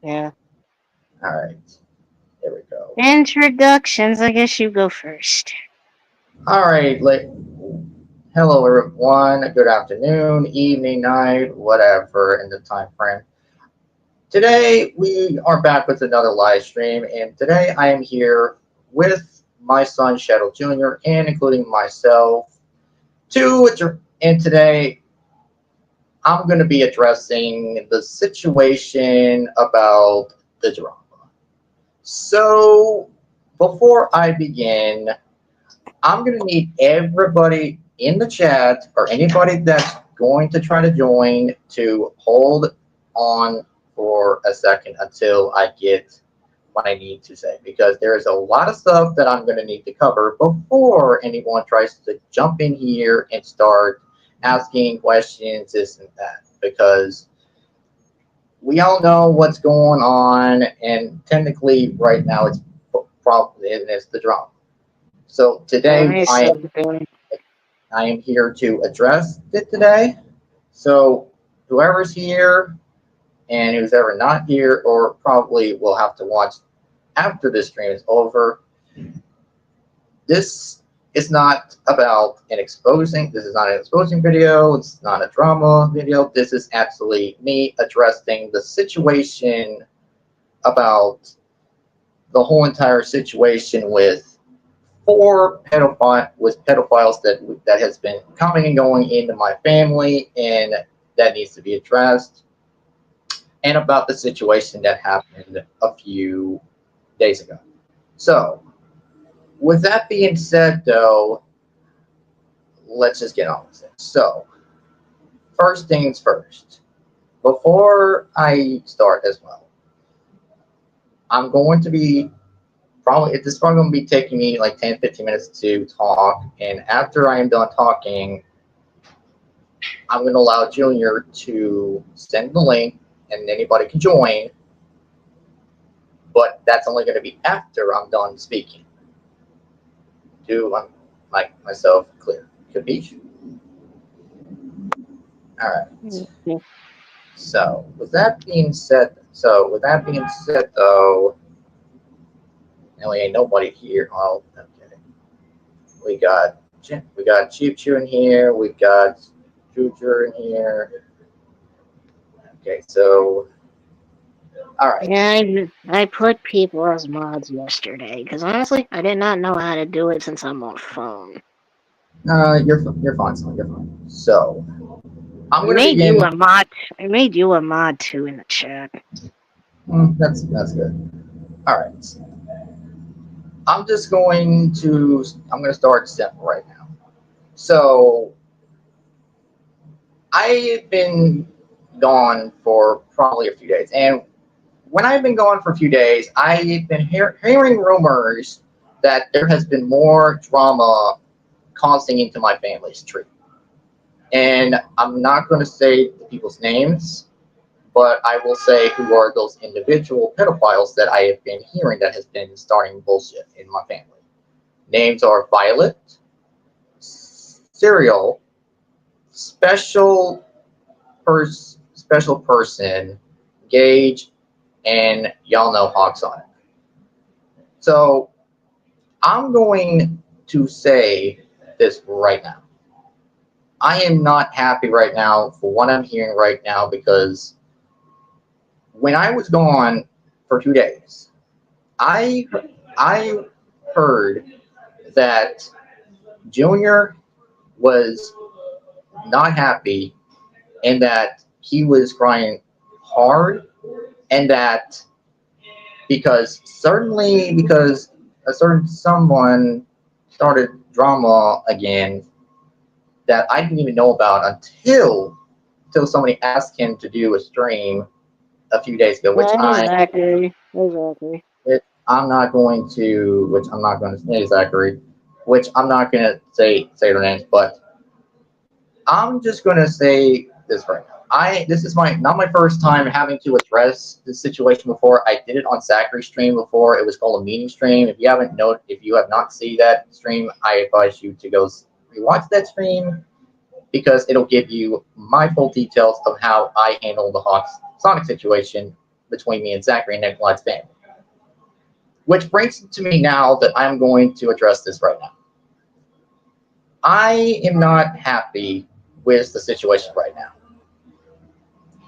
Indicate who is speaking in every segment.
Speaker 1: Yeah.
Speaker 2: All right, there we go.
Speaker 1: Introductions. I guess you go first.
Speaker 2: All right, hello everyone. Good afternoon, evening, night, whatever in the time frame. Today we are back with another live stream, and today I am here with my son Shadow Jr. and including myself. And today I'm going to be addressing the situation about the drama. So before I begin, I'm going to need everybody in the chat or anybody that's going to try to join to hold on for a second until I get what I need to say because there is a lot of stuff that I'm going to need to cover before anyone tries to jump in here and start asking questions, this and that. Because we all know what's going on, and technically, right now, it's the drama. So today,
Speaker 1: Nice.
Speaker 2: I am here to address it today. So whoever's here and who's ever not here, or probably will have to watch after this stream is over, this is not about an exposing. This is not an exposing video. It's not a drama video. This is actually me addressing the situation about the whole entire situation with pedophiles that has been coming and going into my family and that needs to be addressed, and about the situation that happened a few days ago. So, with that being said, though, let's just get on with it. So, first things first. Before I start as well, I'm going to be this is probably going to be taking me like 10, 15 minutes to talk. And after I am done talking, I'm going to allow Junior to send the link and anybody can join. But that's only going to be after I'm done speaking. Do I make myself clear? Capiche? All right. So with that being said, though, really ain't nobody here. Oh, okay. We got Cheap Chew in here. We got Juju in here. Okay, so all right.
Speaker 1: Yeah, I put people as mods yesterday because honestly, I did not know how to do it since I'm on phone.
Speaker 2: You're fine, son. You're fine. So I'm
Speaker 1: I
Speaker 2: gonna
Speaker 1: made you
Speaker 2: begin.
Speaker 1: a mod. I made you a mod too in the chat.
Speaker 2: That's good. All right. I'm gonna start simple right now. So I've been gone for probably a few days, and when I've been gone for a few days, I've been hearing rumors that there has been more drama causing into my family's tree. And I'm not going to say the people's names, but I will say who are those individual pedophiles that I have been hearing that has been starting bullshit in my family. Names are Violet, Serial, Special Special Person, Gage, and y'all know Hawks on it. So I'm going to say this right now. I am not happy right now for what I'm hearing right now because when I was gone for 2 days, I I heard that Junior was not happy and that he was crying hard and that because a certain someone started drama again that I didn't even know about until somebody asked him to do a stream a few days ago,
Speaker 1: Exactly.
Speaker 2: which I'm not going to, which I'm not going to say Zachary, which I'm not going to say their names, but I'm just going to say this right now. This is my not my first time having to address this situation before. I did it on Zachary's stream before. It was called a meeting stream. If you have not seen that stream, I advise you to go rewatch that stream because it'll give you my full details of how I handle the Hawks Sonic situation between me and Zachary and Nikolai's family. Which brings it to me now that I'm going to address this right now. I am not happy with the situation right now.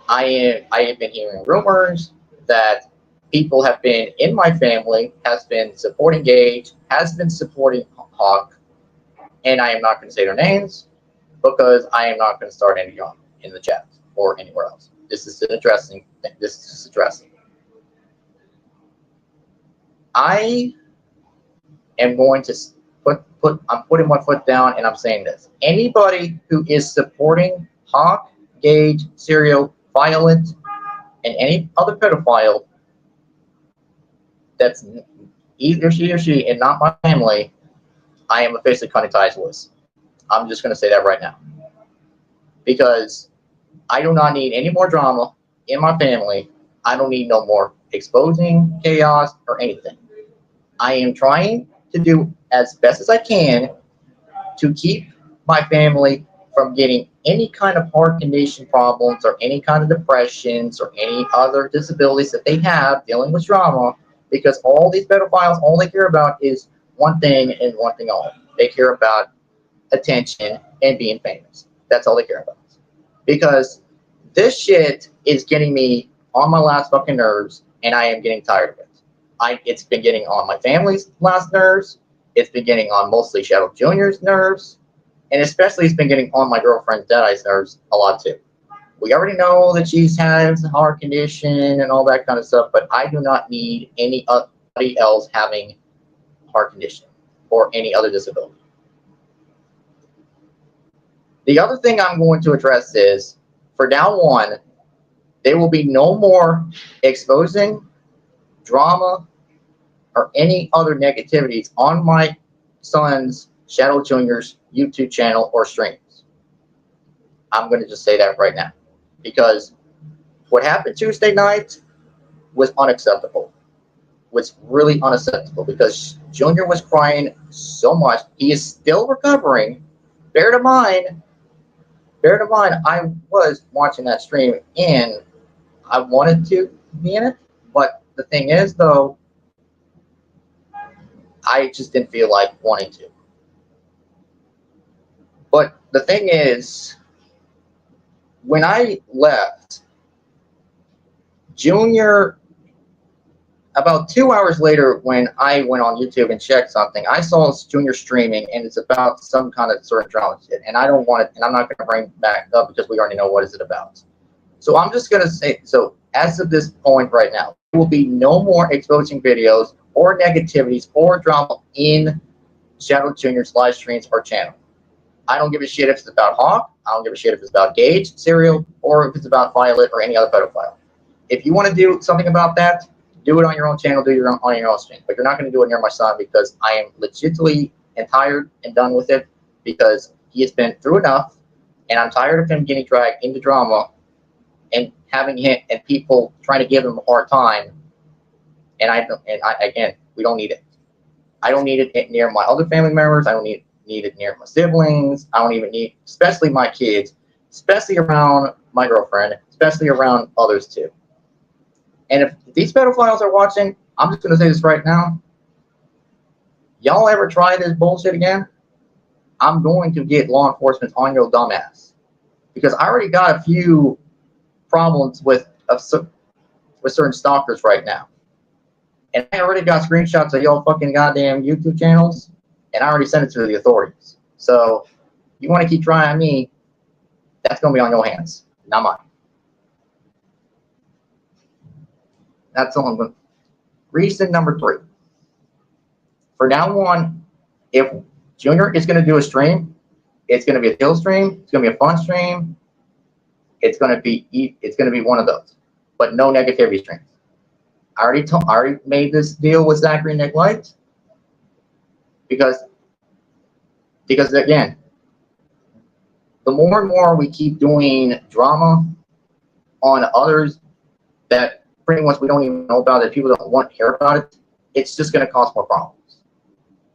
Speaker 2: I have been hearing rumors that people have been in my family, has been supporting Gage, has been supporting Hawk, and I am not going to say their names because I am not going to start any drama in the chat or anywhere else. This is an addressing thing. This is just addressing. I am going to I'm putting my foot down and I'm saying this. Anybody who is supporting Hawk, Gage, Serial, Violet, and any other pedophile that's either she or she and not my family, I am officially cutting ties with. I'm just going to say that right now. Because I do not need any more drama in my family. I don't need no more exposing, chaos, or anything. I am trying to do as best as I can to keep my family from getting any kind of heart condition problems or any kind of depressions or any other disabilities that they have dealing with trauma, because all these pedophiles, all they care about is one thing and one thing only. They care about attention and being famous. That's all they care about. Because this shit is getting me on my last fucking nerves, and I am getting tired of it. It's been getting on my family's last nerves. It's been getting on mostly Shadow Jr.'s nerves. And especially it's been getting on my girlfriend Deadeye's nerves a lot too. We already know that she has a heart condition and all that kind of stuff, but I do not need anybody else having heart condition or any other disability. The other thing I'm going to address is, for now on, there will be no more exposing, drama, or any other negativities on my son's, Shadow Jr.'s YouTube channel or streams. I'm going to just say that right now. Because what happened Tuesday night was unacceptable. Was really unacceptable because Junior was crying so much. He is still recovering. Bear in mind, I was watching that stream and I wanted to be in it. But the thing is, though, I just didn't feel like wanting to. But the thing is, when I left, Junior, about 2 hours later, when I went on YouTube and checked something, I saw Junior streaming, and it's about some kind of certain drama shit. And I don't want it, and I'm not going to bring it back up because we already know what is it about. So I'm just going to say, so as of this point right now, there will be no more exposing videos or negativities or drama in Shadow Jr.'s live streams or channel. I don't give a shit if it's about Hawk. I don't give a shit if it's about Gage, Serial, or if it's about Violet or any other pedophile. If you want to do something about that, do it on your own channel, on your own stream. But you're not going to do it near my son because I am legitimately and tired and done with it because he has been through enough, and I'm tired of him getting dragged into drama and having him and people trying to give him a hard time. And again, we don't need it. I don't need it near my other family members. I don't need it near my siblings. I don't even need, especially my kids, especially around my girlfriend, especially around others too. And if these pedophiles are watching, I'm just going to say this right now. Y'all ever try this bullshit again? I'm going to get law enforcement on your dumbass. Because I already got a few problems with certain stalkers right now. And I already got screenshots of y'all fucking goddamn YouTube channels. And I already sent it to the authorities. So, you want to keep trying me, that's going to be on your hands, not mine. That's all I'm going to. Reason number 3. For now on, if Junior is going to do a stream, it's going to be a chill stream, it's going to be a fun stream, it's going to be one of those. But no negativity streams. I already made this deal with Zachary and Nick Light. Because again, the more and more we keep doing drama on others that pretty much we don't even know about it, people don't want to hear about it, it's just going to cause more problems.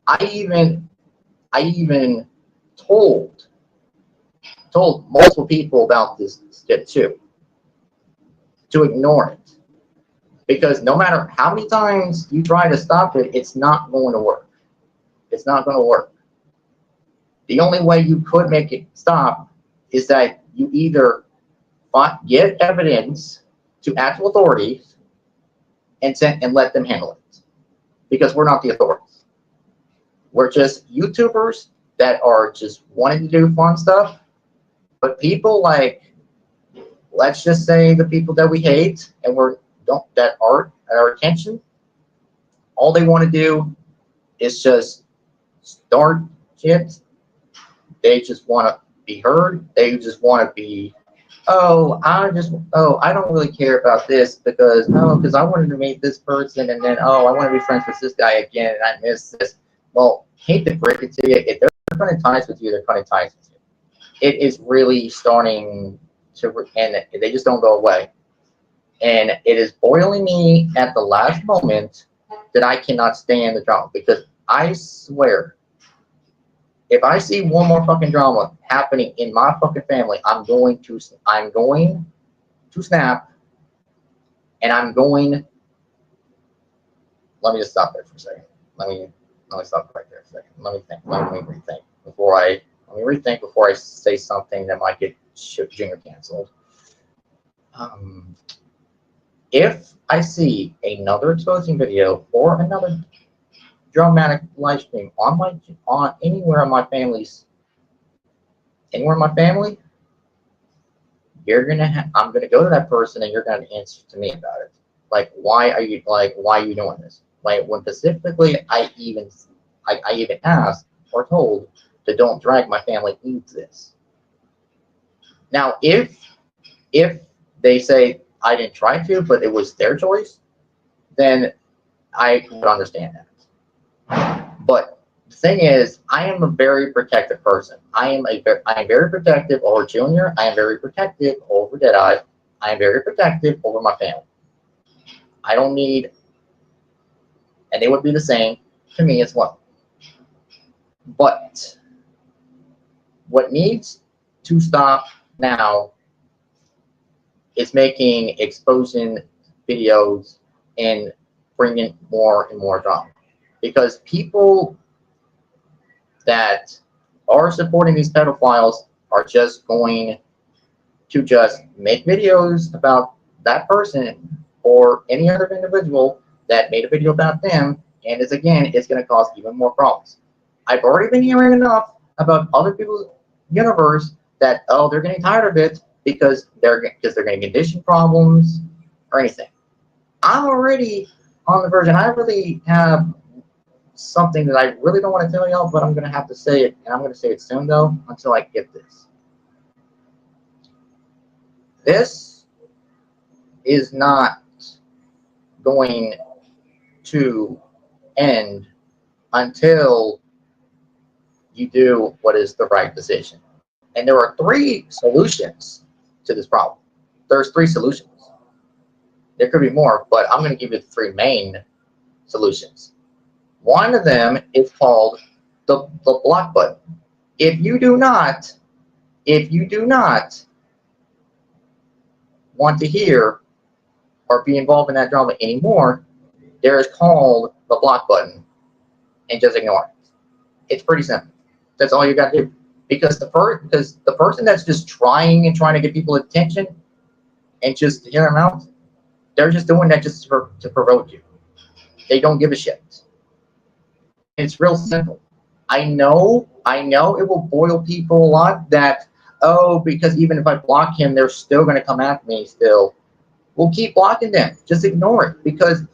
Speaker 2: I even told multiple people about this shit too, to ignore it. Because no matter how many times you try to stop it, it's not going to work. It's not going to work. The only way you could make it stop is that you either get evidence to actual authorities and let them handle it. Because we're not the authorities. We're just YouTubers that are just wanting to do fun stuff. But people like, let's just say the people that we hate and that are at our attention, all they want to do is just start shit. They just want to be heard. They just want to be, I don't really care about this because I wanted to meet this person, and then I want to be friends with this guy again, and I miss this. Well, hate to break it to you, if they're cutting ties with you, they're cutting ties with you. It is really starting to, and they just don't go away. And it is boiling me at the last moment that I cannot stand the drama, because I swear, if I see one more fucking drama happening in my fucking family, I'm going to snap, and let me just stop there for a second. Let me stop right there for a second. Let me think. Let me rethink before I say something that might get Junior canceled. If I see another exposing video or another dramatic live stream on anywhere in my family, I'm gonna go to that person and you're gonna answer to me about it. Like, why are you doing this? Like, when specifically I even asked or told to don't drag my family into this. Now, if they say I didn't try to, but it was their choice, then I would understand that. But the thing is, I am a very protective person. I am very protective over Junior. I am very protective over Deadeye. I am very protective over my family. I don't need, and they would be the same to me as well. But what needs to stop now is making exposing videos and bringing more and more drama. Because people that are supporting these pedophiles are just going to just make videos about that person or any other individual that made a video about them, and it's going to cause even more problems. I've already been hearing enough about other people's universe that they're getting tired of it because they're getting condition problems or anything. I'm already on the verge, and I really have something that I really don't want to tell y'all, but I'm going to have to say it, and I'm going to say it soon, though, until I get this. This is not going to end until you do what is the right decision. And there are 3 solutions to this problem. There's 3 solutions. There could be more, but I'm going to give you the 3 main solutions. One of them is called the block button. If you do not want to hear or be involved in that drama anymore, there is called the block button, and just ignore it. It's pretty simple. That's all you got to do. Because the person that's just trying to get people's attention and just hear them out, they're just doing that just to provoke you. They don't give a shit. It's real simple. I know it will boil people a lot that, because even if I block him, they're still going to come after me still. We'll keep blocking them. Just ignore it. Because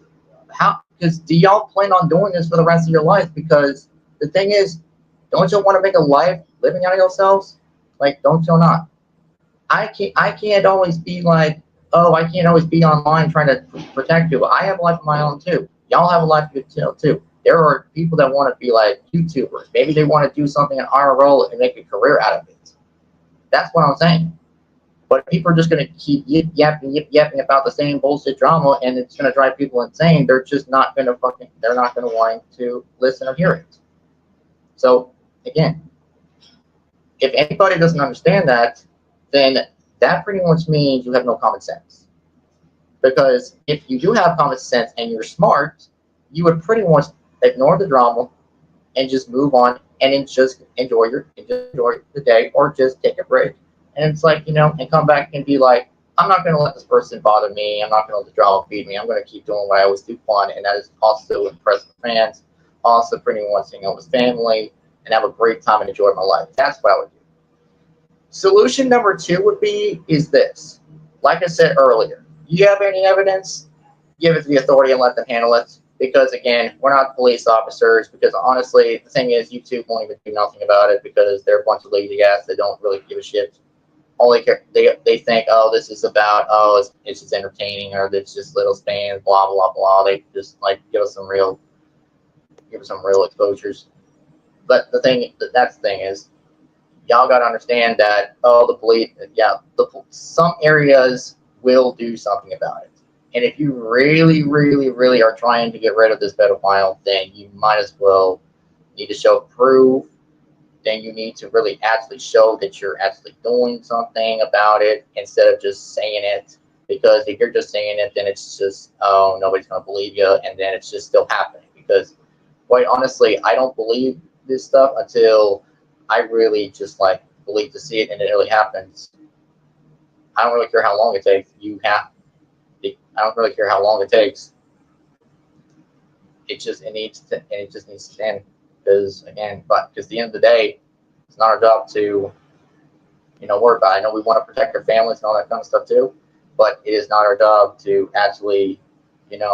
Speaker 2: do y'all plan on doing this for the rest of your life? Because the thing is, don't you want to make a life living out of yourselves? Like, don't you not? I can't always be like, I can't always be online trying to protect you. I have a life of my own too. Y'all have a life of your own too. There are people that want to be like YouTubers. Maybe they want to do something in IRL and make a career out of it. That's what I'm saying. But people are just going to keep yapping about the same bullshit drama, and it's going to drive people insane. They're just not going to want to listen or hear it. So, again, if anybody doesn't understand that, then that pretty much means you have no common sense. Because if you do have common sense and you're smart, you would pretty much ignore the drama and just move on and then just enjoy the day or just take a break. And it's like, and come back and be like, I'm not going to let this person bother me. I'm not going to let the drama feed me. I'm going to keep doing what I always do fun. And that is also impress the fans, also pretty much hang out with family and have a great time and enjoy my life. That's what I would do. Solution number two is this. Like I said earlier, you have any evidence, give it to the authority and let them handle it. Because again, we're not police officers. Because honestly, the thing is, YouTube won't even do nothing about it because they're a bunch of lazy ass that don't really give a shit. All they think, oh, this is about, oh, it's just entertaining, or it's just little spans, blah blah blah. They just like give us some real exposures. But that's the thing is, y'all got to understand that, oh, the police, yeah, some areas will do something about it. And if you really, really, really are trying to get rid of this pedophile, then you might as well need to show proof. Then you need to really actually show that you're actually doing something about it instead of just saying it. Because if you're just saying it, then it's just, oh, nobody's going to believe you, and then it's just still happening. Because, quite honestly, I don't believe this stuff until I really just like believe to see it and it really happens. I don't really care how long it takes. I don't really care how long it takes. It just needs to stand. Because at the end of the day, it's not our job to worry about it. I know we want to protect our families and all that kind of stuff too, but it is not our job to actually pretty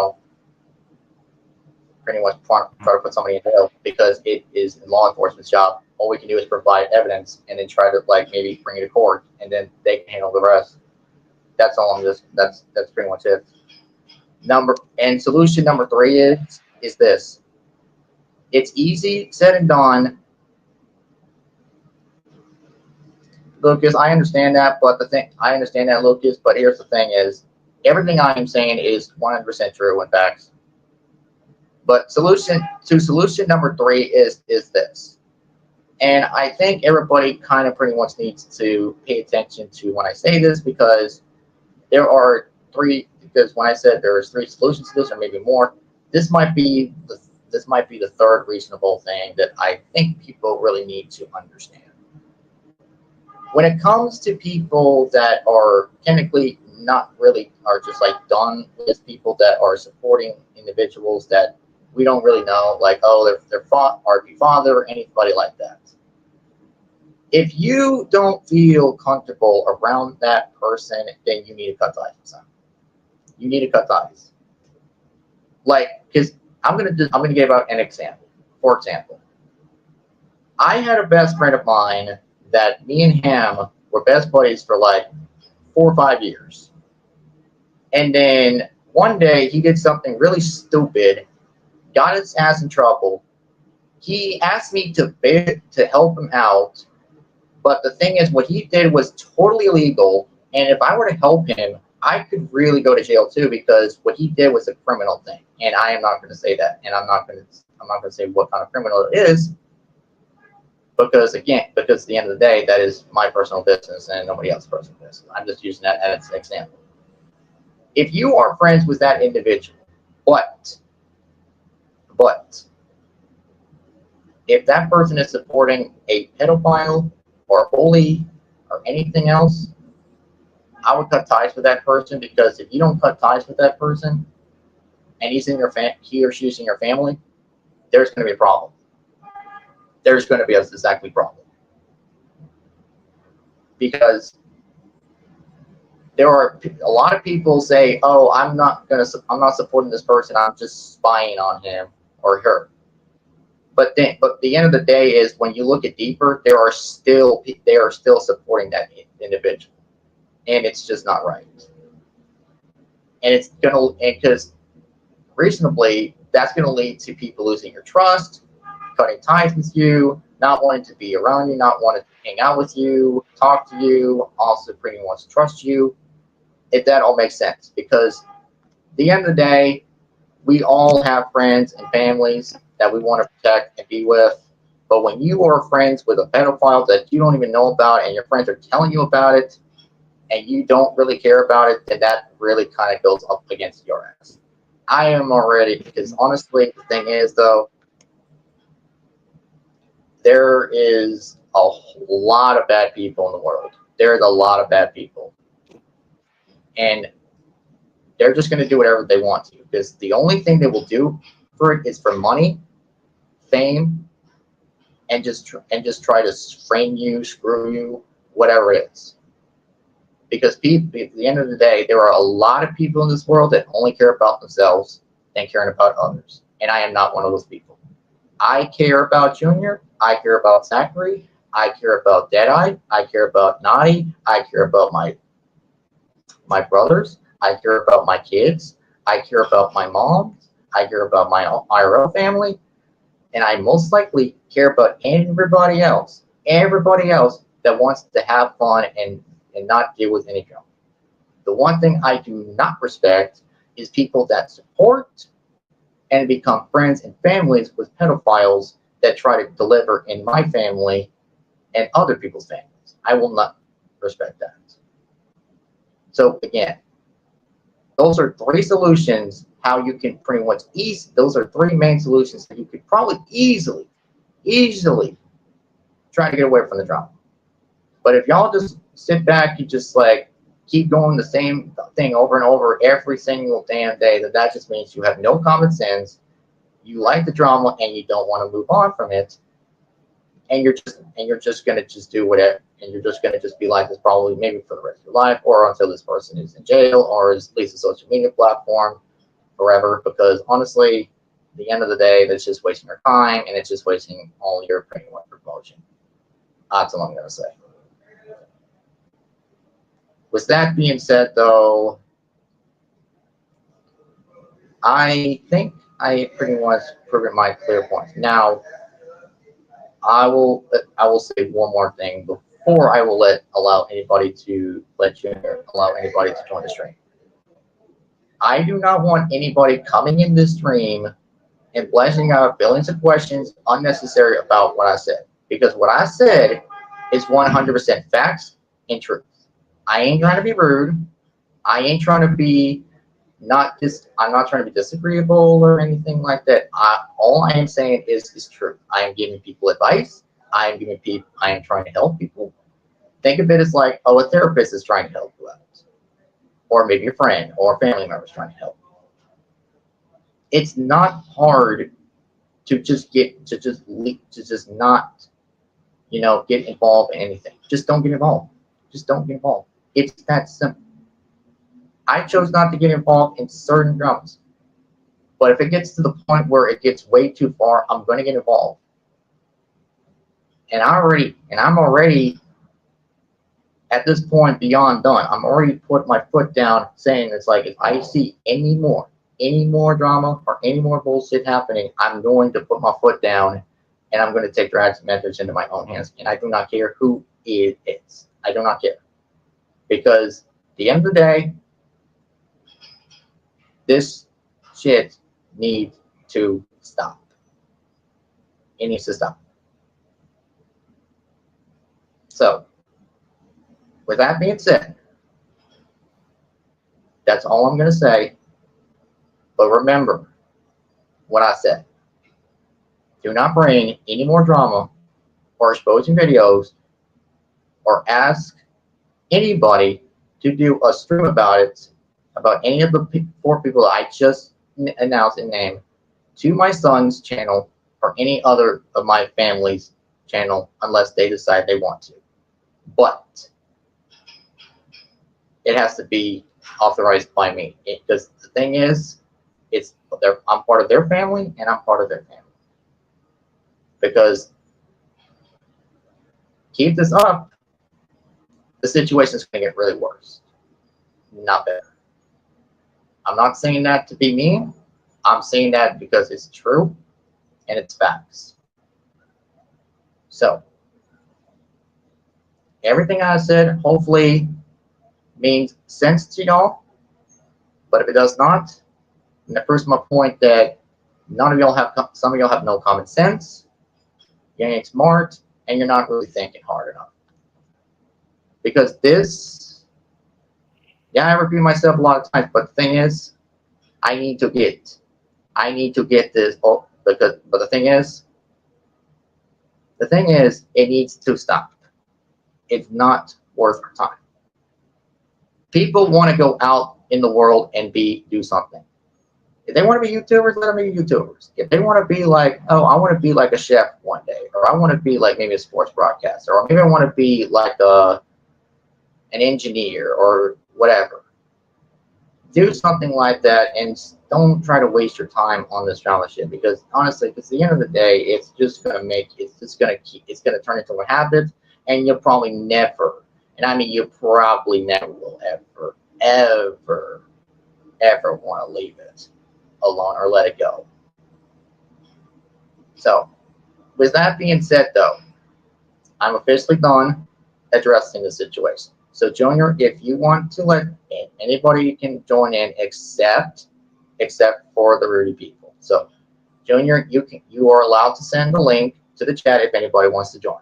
Speaker 2: much try to put somebody in jail, because it is law enforcement's job. All we can do is provide evidence and then try to maybe bring it to court, and then they can handle the rest. That's all that's pretty much it. Solution number three is this. It's easy said and done, Lucas. I understand that, Lucas, but here's the thing is, everything I am saying is 100% true in facts. But solution number three is this. And I think everybody kind of pretty much needs to pay attention to when I say this, because there are three. Because when I said there's three solutions to this, or maybe more, this might be the third reasonable thing that I think people really need to understand. When it comes to people that are technically not really, are just done with people that are supporting individuals that we don't really know, their father or anybody like that. If you don't feel comfortable around that person, then you need to cut ties with them. You need to cut ties. Because I'm gonna give out an example. For example, I had a best friend of mine that me and him were best buddies for 4 or 5 years. And then one day he did something really stupid, got his ass in trouble. He asked me to help him out. But the thing is, what he did was totally illegal. And if I were to help him, I could really go to jail too, because what he did was a criminal thing. And I am not going to say that. And I'm not going to say what kind of criminal it is. Because at the end of the day, that is my personal business and nobody else's personal business. I'm just using that as an example. If you are friends with that individual, but if that person is supporting a pedophile or a bully or anything else, I would cut ties with that person. Because if you don't cut ties with that person and he or she's in your family, there's going to be a problem. There's going to be exactly problem. Because there are a lot of people say, oh, I'm not supporting this person, I'm just spying on him or her. But the end of the day is, when you look at deeper, they are still supporting that individual, and it's just not right. And because reasonably, that's gonna lead to people losing your trust, cutting ties with you, not wanting to be around you, not wanting to hang out with you, talk to you, also pretty much trust you. If that all makes sense, because at the end of the day, we all have friends and families that we want to protect and be with. But when you are friends with a pedophile that you don't even know about, and your friends are telling you about it, and you don't really care about it, then that really kind of goes up against your ass. I am already, because honestly, the thing is though, there is a lot of bad people in the world. There's a lot of bad people. And they're just going to do whatever they want to, because the only thing they will do for it is for money, fame, and just try to frame you, screw you, whatever it is. Because people, at the end of the day, there are a lot of people in this world that only care about themselves than caring about others. And I am not one of those people. I care about Junior. I care about Zachary. I care about Deadeye. I care about Naughty. I care about my brothers. I care about my kids. I care about my mom. I care about my IRL family. And I most likely care about everybody else that wants to have fun and not deal with any drama. The one thing I do not respect is people that support and become friends and families with pedophiles that try to deliver in my family and other people's families. I will not respect that. So again, those are three solutions how you can pretty much those are three main solutions that you could probably easily try to get away from the drama. But if y'all just sit back, you just like keep going the same thing over and over every single damn day, that just means you have no common sense, you like the drama and you don't want to move on from it, and you're just gonna just do whatever, and you're just gonna just be like this probably maybe for the rest of your life, or until this person is in jail or is leaves a social media platform forever. Because honestly, at the end of the day, that's just wasting your time and it's just wasting all your pretty much promotion. That's all I'm gonna say. With that being said, though, I think I pretty much proven my clear points. Now, I will say one more thing before I will allow anybody to join the stream. I do not want anybody coming in this stream and blasting out billions of questions unnecessary about what I said, because what I said is 100% facts and truth. I ain't trying to be rude. I ain't trying to be I'm not trying to be disagreeable or anything like that. All I am saying is truth. I am giving people advice. I am trying to help people. Think of it as like, a therapist is trying to help you out, or maybe a friend or a family member is trying to help you. It's not hard to just not, get involved in anything. Just don't get involved. Just don't get involved. It's that simple. I chose not to get involved in certain dramas, but if it gets to the point where it gets way too far, I'm going to get involved. And I'm already at this point beyond done. I'm already put my foot down, saying it's like, if I see any more drama or any more bullshit happening, I'm going to put my foot down and I'm going to take drastic measures into my own hands. And I do not care who it is. I do not care, because at the end of the day, this shit needs to stop. It needs to stop. So, with that being said, that's all I'm going to say. But remember what I said. Do not bring any more drama or exposing videos or ask anybody to do a stream about it, about any of the 4 people that I just announced and named, to my son's channel or any other of my family's channel, unless they decide they want to. But it has to be authorized by me, because the thing is, I'm part of their family and I'm part of their family. Because keep this up, the situation is going to get really worse, not better. I'm not saying that to be mean. I'm saying that because it's true and it's facts. So, everything I said hopefully means sense to y'all. But if it does not, then that proves my point that some of y'all have no common sense, you ain't smart, and you're not really thinking hard enough. Because this Yeah, I repeat myself a lot of times, but the thing is, I need to get, I need to get this. Oh, because, but the thing is, it needs to stop. It's not worth our time. People want to go out in the world and do something. If they want to be YouTubers, let them be YouTubers. If they want to be like, oh, I want to be like a chef one day, or I want to be like maybe a sports broadcaster, or maybe I want to be like an engineer or whatever. Do something like that, and don't try to waste your time on this drama shit. Because honestly, at the end of the day, it's gonna turn into a habit, and you'll probably never, and I mean you probably never will ever want to leave it alone or let it go. So, with that being said, though, I'm officially done addressing the situation. So, Junior, if you want to let in, anybody can join in except for the Rudy people. So, Junior, you are allowed to send the link to the chat if anybody wants to join.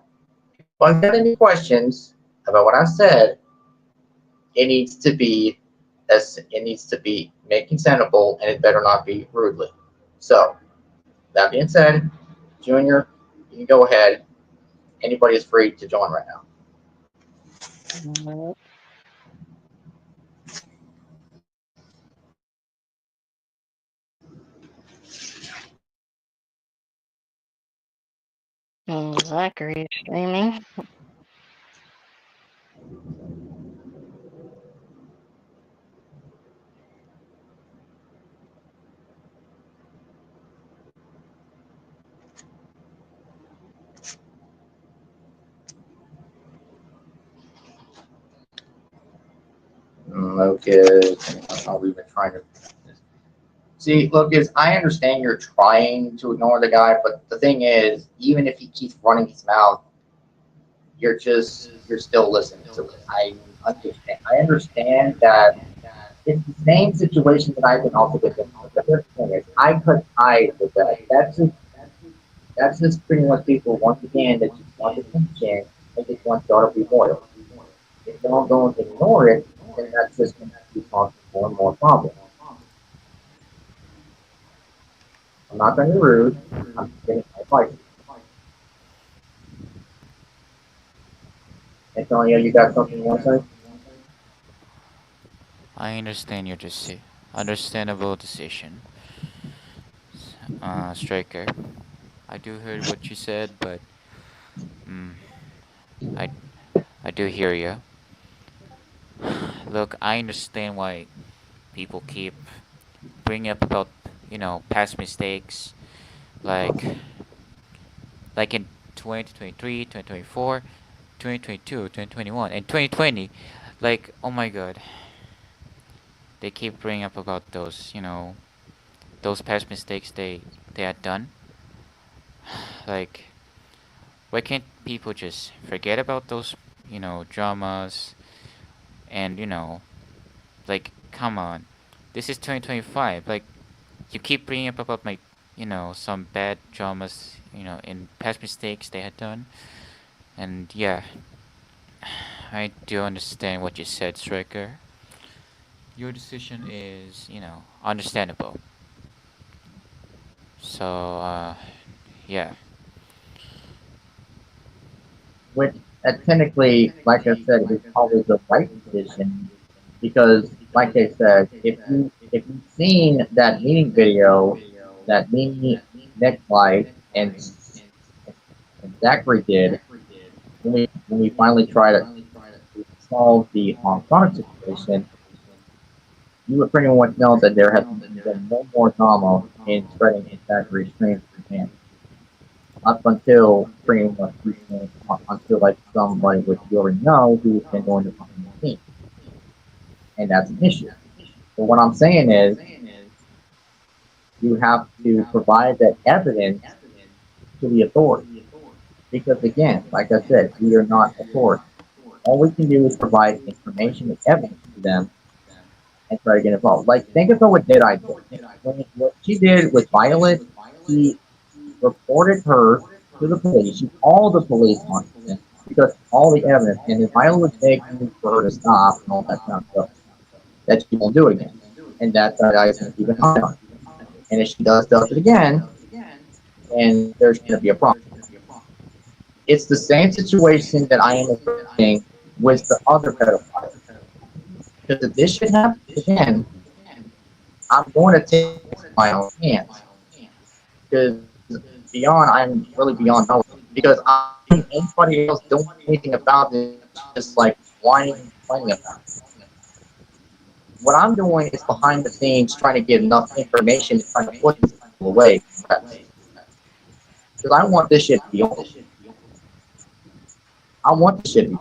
Speaker 2: If I've got any questions about what I've said, it needs to be making sensible, and it better not be rudely. So, that being said, Junior, you can go ahead. Anybody is free to join right now.
Speaker 1: Alright. Zachary streaming.
Speaker 2: Okay, I'll even trying to see. Look, is I understand you're trying to ignore the guy, but the thing is, even if he keeps running his mouth, you're still listening to it. Understand. I understand that it's the same situation that I've been also been in. But the thing is, I could hide with that. That's just pretty much people once again that just want attention and just want y'all to be loyal. If y'all don't ignore it, then that's just going to keep causing more and more problems. I'm not going to be rude. I'm just getting my advice. Antonio, you got something you want to say?
Speaker 3: I understand your understandable decision, Striker. I do heard what you said, but mm, I I do hear you. Look, I understand why people keep bringing up about past mistakes, like in 2023, 2024, 2022, 2021, and 2020. Like, oh my God, they keep bringing up about those past mistakes they had done. Like, why can't people just forget about those dramas and like, come on, this is 2025. Like, you keep bringing up about my some bad dramas in past mistakes they had done. And yeah, I do understand what you said, Striker. Your decision is understandable. So yeah.
Speaker 2: Which, technically, like I said, is probably the right decision because, like I said, if you've seen that meeting video that me, Nick Light, and Zachary did when we finally tried to solve the Sonic situation, you would pretty much know that there has been no more drama in spreading Zachary's stream from up until pretty much recently, until like somebody which you already know who's been going to behind the scenes, and that's an issue. But what I'm saying is, you have to provide that evidence to the authorities, because again, like I said, we are not authority. All we can do is provide information and evidence to them and try to get involved. Like, think about what Deadeye did. What she did with Violet, she reported her to the police. She called the police on her because all the evidence, and if Violet was begging for her to stop and all that kind of stuff. that she won't do it again, and that guy is going to keep an eye on her. And if she does it again, and there's going to be a problem. It's the same situation that I am addressing with the other pedophile. Because if this should happen again, I'm going to take this in my own hands. Because beyond, I'm really beyond help. Because anybody else don't do anything about this, just like whining and complaining about it. What I'm doing is behind the scenes trying to get enough information to try to put these people away. Because I want this shit to be over. I want this shit to be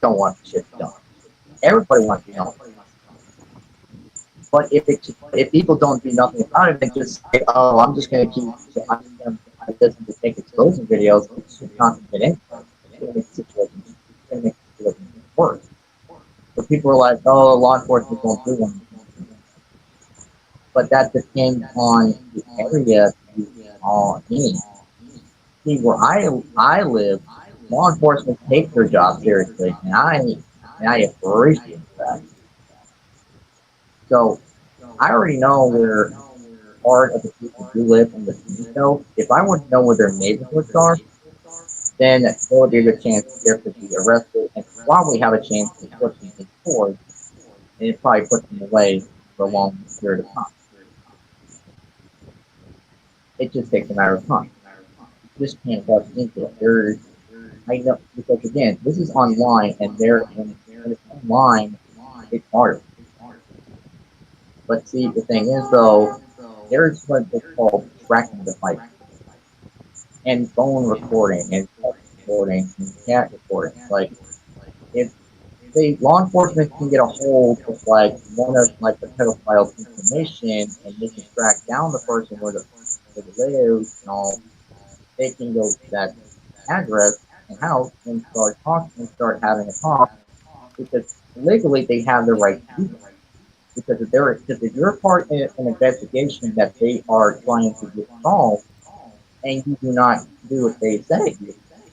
Speaker 2: don't want this shit done. Everybody wants to be done. But if people don't do nothing about it, they just say, "Oh, I'm just going to keep. I just make exposing videos." It's just not going to get anything. It's going to make the situation worse. So people are like, "Oh, law enforcement won't do anything." But that depends on the area you are in. See, where I live, law enforcement takes their job seriously, and I appreciate that. So I already know where part of the people who live in the city. So if I want to know where their neighborhoods are, then there would be a good chance there could be arrested and probably have a chance to put them in court, and it probably puts them away for a long period of time. It just takes a matter of time. You just can't rush into it. I know because again, this is online, and when it's online, it's harder. But see, the thing is though, there's what they call tracking device and phone recording and text recording and chat recording. Like if they law enforcement can get a hold of like one of like the pedophile's information and they can track down the person where they live and all, they can go to that address and house and start talking and start having a talk because legally they have the right to do that. Because if you're part in an investigation that they are trying to get solved and you do not do what they say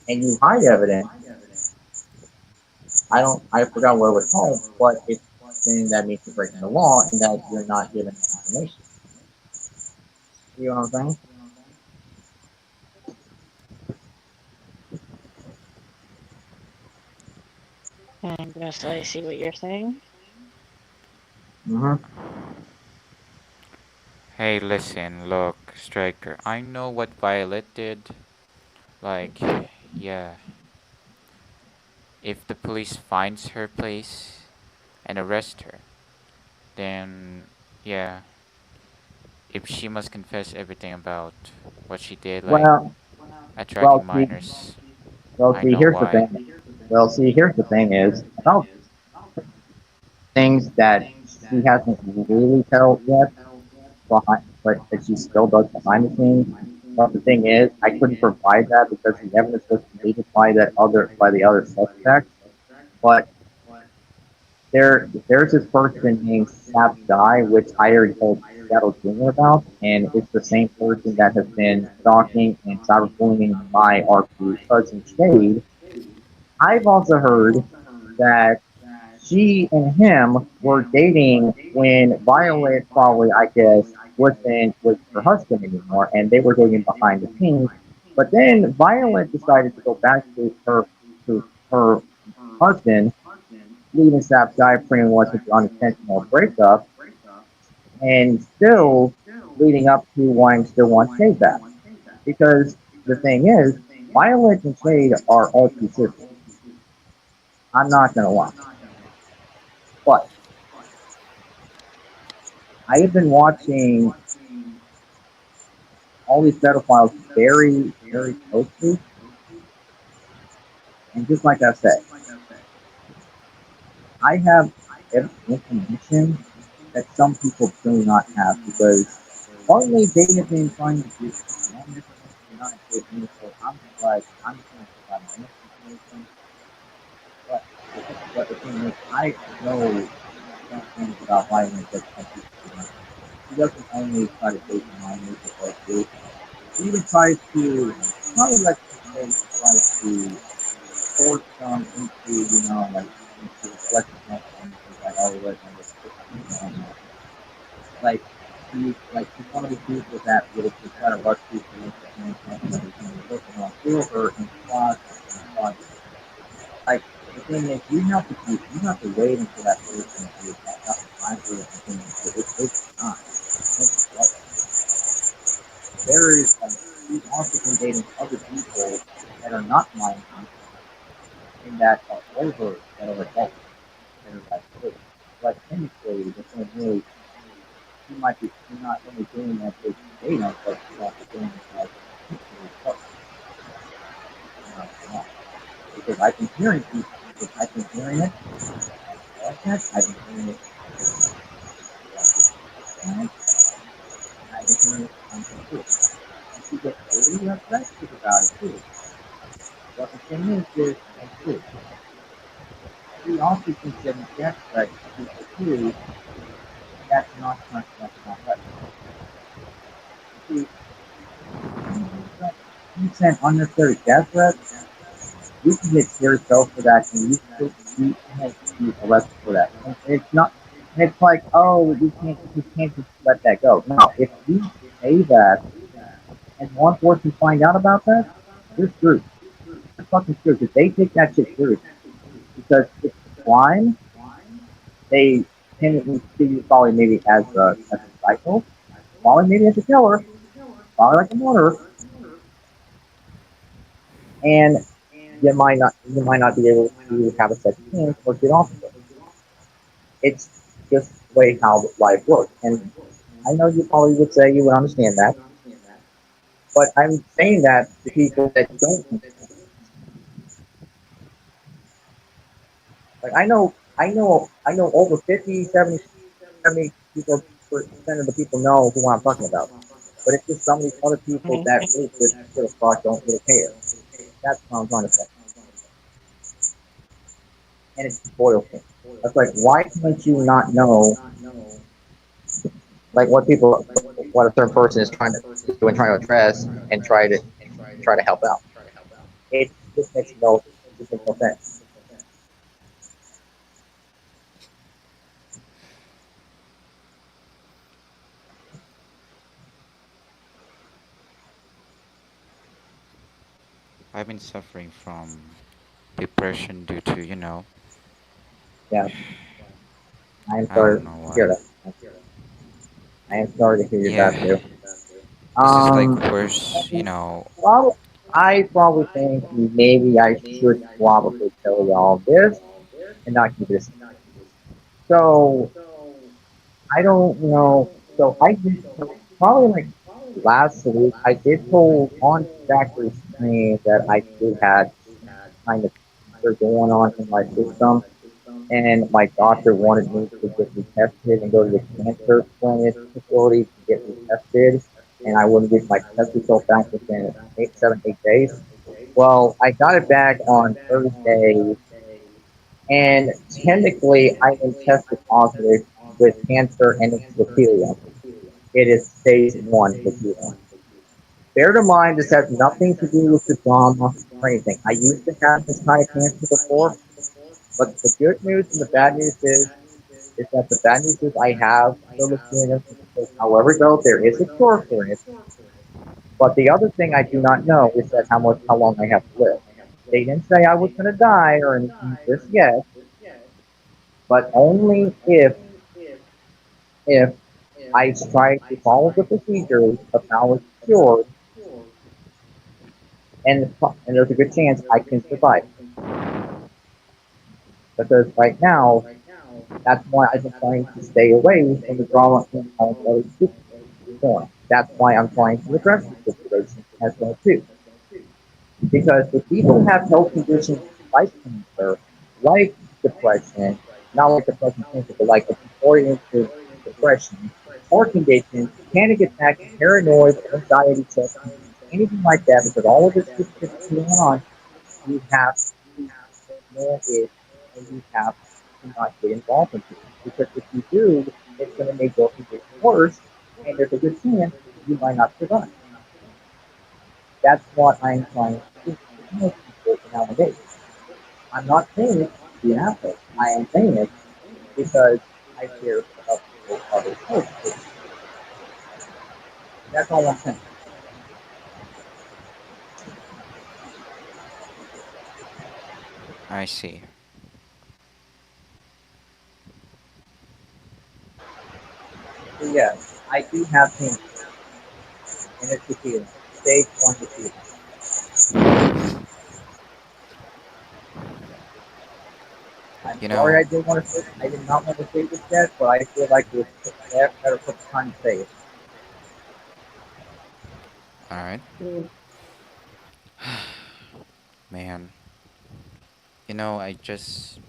Speaker 2: and you hide evidence, I forgot what it was called, but it's saying that means you're breaking the law and that you're not giving information. You know what I'm saying?
Speaker 1: I guess I see what you're saying.
Speaker 2: Mm-hmm.
Speaker 3: Hey, listen, look, Striker. I know what Violet did. Like, yeah. If the police finds her place and arrest her, then yeah. If she must confess everything about what she did, like
Speaker 2: Well,
Speaker 3: attracting
Speaker 2: well, see,
Speaker 3: minors,
Speaker 2: well,
Speaker 3: I
Speaker 2: see,
Speaker 3: know
Speaker 2: here's the
Speaker 3: why.
Speaker 2: thing. Well, see, here's the thing is about things that she hasn't really told yet behind, but she still does behind the scenes. But the thing is, I couldn't provide that because the evidence was completed by the other suspects. But there's this person named Sap Guy, which I already told Shadow Jr. about, and it's the same person that has been stalking and cyberbullying my RP cousin Shade. I've also heard that she and him were dating when Violet probably, I guess, wasn't with her husband anymore, and they were dating behind the scenes. But then Violet decided to go back to her husband, leaving Sap Guy pretty much with the unintentional breakup, and still leading up to wanting still want Shade back. Because the thing is, Violet and Shade are all two sisters. I'm not gonna lie. But I have been watching all these pedophiles very, very closely, and just like I said, I have information that some people do not have because partly they have been trying to do one information not give me, so I'm just like I'm just gonna provide my own information. But but the thing is, I know some things about violence that some people do not. He doesn't only try to date minors or group. He even tries to probably like to say tries to force them into like into sexual things like
Speaker 4: all of it, and just like he's one of these people that will just try to rush people into handcuffs and everything. You're working on silver and quad. Like the thing is, you have to wait until that person is got the time for it. It takes time. There is he's also been dating other people that are not minors and that are over that are adults that are like kids. Like technically, the same way he might be not only doing that to date us, but he's also doing it like to his partner. Because I've been hearing people, because I've been hearing it on podcasts, I've been hearing it and I've been hearing it on the and she gets really upset about it too. But the thing is, and too, he also thinks that he's desperate to pursue, that's not right. See, you send unnecessary death threats, you can get serious jail for that, and you can be arrested for that. And it's not, and it's like, oh, we can't just let that go. No, if you say that, and law enforcement find out about that, you're screwed. You're fucking screwed because they take that shit seriously. Because it's a crime, they can see you probably maybe as a psycho, probably maybe as a killer, probably like a murderer, and you might not be able to have a second chance or get off of it. It's just the way how life works. And I know you probably would say you would understand that, but I'm saying that to people that don't. Like I know over 50, 70 people, percent of the people know who I'm talking about. But it's just some of these other people that really just give a fuck, don't really care. That's what I'm trying to say. And it's a spoiled thing. It's like, why can't you not know, like what a certain person is trying to do and trying to address and try to help out? It just makes no sense.
Speaker 3: I've been suffering from depression due to,
Speaker 4: Yeah, I am
Speaker 3: I
Speaker 4: sorry
Speaker 3: don't know
Speaker 4: to hear
Speaker 3: why.
Speaker 4: that. I am sorry to hear you that
Speaker 3: Yeah,
Speaker 4: too.
Speaker 3: this is like
Speaker 4: Um,
Speaker 3: worse.
Speaker 4: well, I probably think maybe I should probably tell y'all this and not keep this. So I don't know. So I did probably like last week. I did told on Factory Screen that I did had kind of cancer going on in my system, and my doctor wanted me to get me tested and go to the cancer clinic facility to get me tested, and I wouldn't get my test result back within 8 days. Well, I got it back on Thursday, and technically I am tested positive with cancer and it's leukemia. It is stage one leukemia. Bear in mind, this has nothing to do with the trauma or anything. I used to have this kind of cancer before, but the good news and the bad news is that the bad news is I have the leukemia. However, though, there is a cure for it. But the other thing I do not know is that how long I have to live. They didn't say I was going to die or anything just yet, but only if I try to follow the procedures of how it's cured, and there's a good chance I can survive. Because right now, that's why I've been trying to stay away from the drama in all the other people going. That's why I'm trying to address the situation as well too. Because if people have health conditions like cancer, like depression, not like depression cancer, but like oriented depression, or conditions, panic attacks, paranoid, anxiety, anything like that, because all of this is going on, you have to ignore it and you have to not get involved in it. Because if you do, it's going to make your condition worse, and there's a good chance you might not survive. That's what I'm trying to do with most people nowadays. I'm not saying it to be an asshole. I am saying it because I care about people others. That's all I'm saying.
Speaker 3: I see.
Speaker 4: So yes, I do have things, and it's defeating. Stage one defeating. I'm
Speaker 3: You
Speaker 4: sorry
Speaker 3: know,
Speaker 4: I did want to say I did not want to say this yet, but I feel like it was better put the time to say it.
Speaker 3: alright.
Speaker 1: Mm.
Speaker 3: Man, you know, I just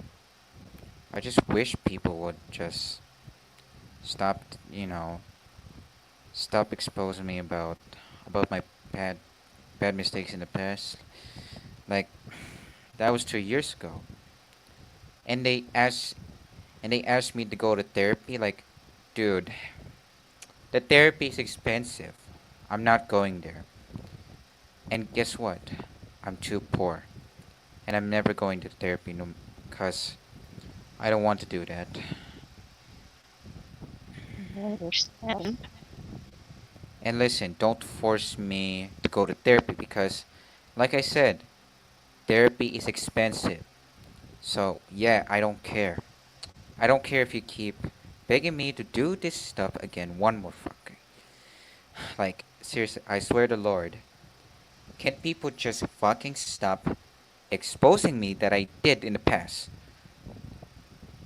Speaker 3: wish people would just stop, stop exposing me about my bad bad mistakes in the past. Like that was 2 years ago. And they asked me to go to therapy like, dude, the therapy is expensive. I'm not going there. And guess what? I'm too poor. And I'm never going to therapy no, cuz I don't want to do that.
Speaker 1: I understand.
Speaker 3: And listen, don't force me to go to therapy because like I said, therapy is expensive. So, yeah, I don't care. I don't care if you keep begging me to do this stuff again one more fucking. Like, seriously, I swear to Lord, can people just fucking stop exposing me that I did in the past?